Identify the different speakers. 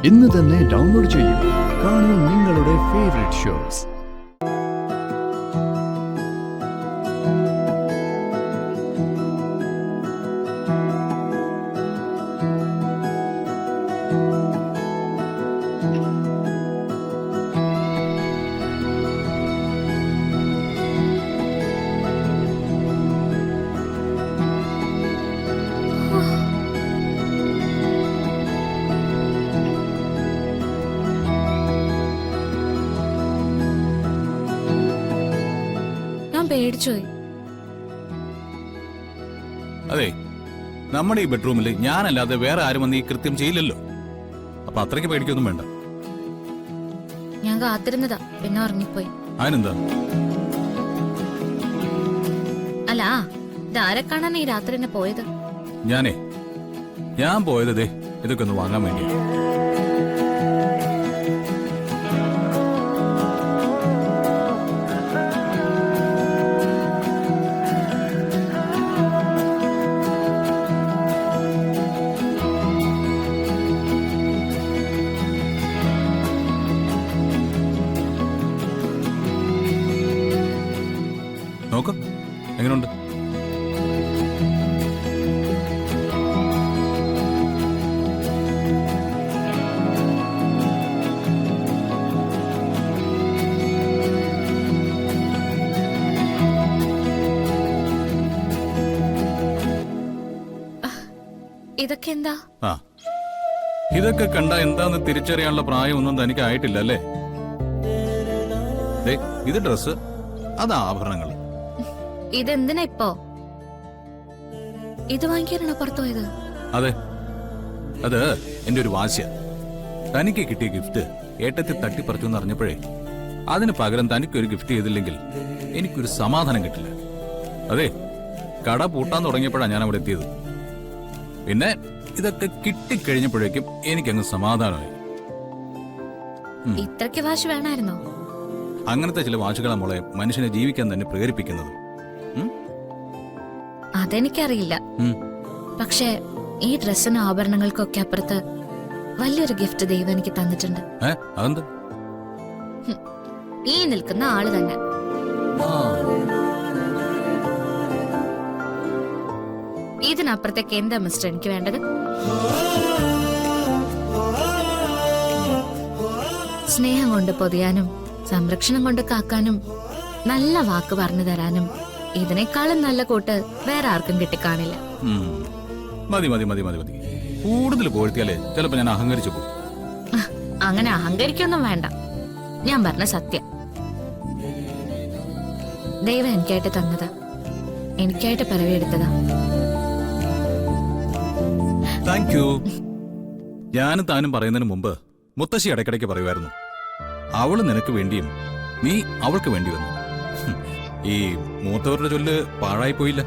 Speaker 1: ഇന്ന് തന്നെ ഡൗൺലോഡ് ചെയ്യൂ. കാണൂ നിങ്ങളുടെ ഫേവറേറ്റ് ഷോസ്.
Speaker 2: പേടിച്ചോയി.
Speaker 3: അതെ, നമ്മുടെ ഈ ബെഡ്റൂമിൽ ഞാനല്ലാതെ വേറെ ആരും വന്ന് ഈ കൃത്യം ചെയ്യില്ലല്ലോ. അപ്പൊ അത്രയ്ക്ക് പേടിക്കൊന്നും വേണ്ട.
Speaker 2: ഞാൻ കാത്തിരുന്നതാ, പിന്നെ ഉറങ്ങിപ്പോയി.
Speaker 3: അതിനെന്താ?
Speaker 2: അല്ല, ഇതാരെ കാണാൻ ഈ രാത്രി തന്നെ പോയത്?
Speaker 3: ഞാൻ പോയതേ ഇതൊക്കെ ഒന്ന് വാങ്ങാൻ വേണ്ടിയാ. നോക്ക്, എങ്ങനെയുണ്ട്?
Speaker 2: ഇതൊക്കെ എന്താ?
Speaker 3: ഇതൊക്കെ കണ്ട എന്താന്ന് തിരിച്ചറിയാനുള്ള പ്രായമൊന്നും തനിക്ക് ആയിട്ടില്ല അല്ലേ? ഇത് ഡ്രസ്, അത് ആഭരണങ്ങൾ.
Speaker 2: ഇതെന്തിനാ ഇപ്പോ? ഇത് വാങ്ങിക്കാനാണോ പുറത്തു പോയത്?
Speaker 3: അതെ, അത് എന്റെ ഒരു വാശിയ. തനിക്ക് കിട്ടിയ ഗിഫ്റ്റ് ഏട്ടത്തിൽ തട്ടിപ്പറിച്ചു എന്ന് അറിഞ്ഞപ്പോഴേ അതിന് പകരം തനിക്കൊരു ഗിഫ്റ്റ് ചെയ്തില്ലെങ്കിൽ എനിക്കൊരു സമാധാനം കിട്ടില്ല. അതെ, കട പൂട്ടാൻ തുടങ്ങിയപ്പോഴാണ് ഞാൻ അവിടെ എത്തിയത്. പിന്നെ ഇതൊക്കെ കിട്ടിക്കഴിഞ്ഞപ്പോഴേക്കും എനിക്കങ്ങ് സമാധാനമായി.
Speaker 2: ഇത്രയ്ക്ക് വാശി വേണമായിരുന്നോ?
Speaker 3: അങ്ങനത്തെ ചില വാശികളെ മോളെ മനുഷ്യനെ ജീവിക്കാൻ തന്നെ പ്രേരിപ്പിക്കുന്നത്.
Speaker 2: അതെനിക്കറിയില്ല. പക്ഷേ ഈ ഡ്രസ്സിനും ആഭരണങ്ങൾക്കൊക്കെ അപ്പുറത്ത് വലിയൊരു ഗിഫ്റ്റ് ദൈവം എനിക്ക് തന്നിട്ടുണ്ട്. ഈ നിൽക്കുന്ന ആള് തന്നെ. ഇതിനപ്പുറത്തേക്ക് എന്താ മിസ്റ്റർ എനിക്ക് വേണ്ടത്? സ്നേഹം കൊണ്ട് പൊതിയാനും സംരക്ഷണം കൊണ്ട് കാക്കാനും നല്ല വാക്ക് പറഞ്ഞു തരാനും ഇതിനേക്കാളും നല്ല കൂട്ട് വേറെ ആർക്കും കിട്ടിക്കാണില്ല.
Speaker 3: മതി മതി മതി മതി മതി. കൂടുതൽ പോഴ്ത്തിയാലേ ചിലപ്പോ ഞാൻ അഹങ്കരിച്ചു പോകും.
Speaker 2: അങ്ങനെ അഹങ്കരിക്കൊന്നും വേണ്ട. ഞാൻ പറഞ്ഞ സത്യം. ദൈവം എനിക്കായിട്ട് തന്നതാ, എനിക്കായിട്ട് പിറവിയെടുത്തതാ.
Speaker 3: Thank you. ഞാനും താനും പറയുന്നതിന് മുമ്പ് മുത്തശ്ശി ഇടയ്ക്കിടയ്ക്ക് പറയുമായിരുന്നു, അവള് നിനക്ക് വേണ്ടിയും നീ അവൾക്ക് വേണ്ടി വന്നു. ഈ മൂത്തവരുടെ ചൊല്ല് പാഴായി പോയില്ല.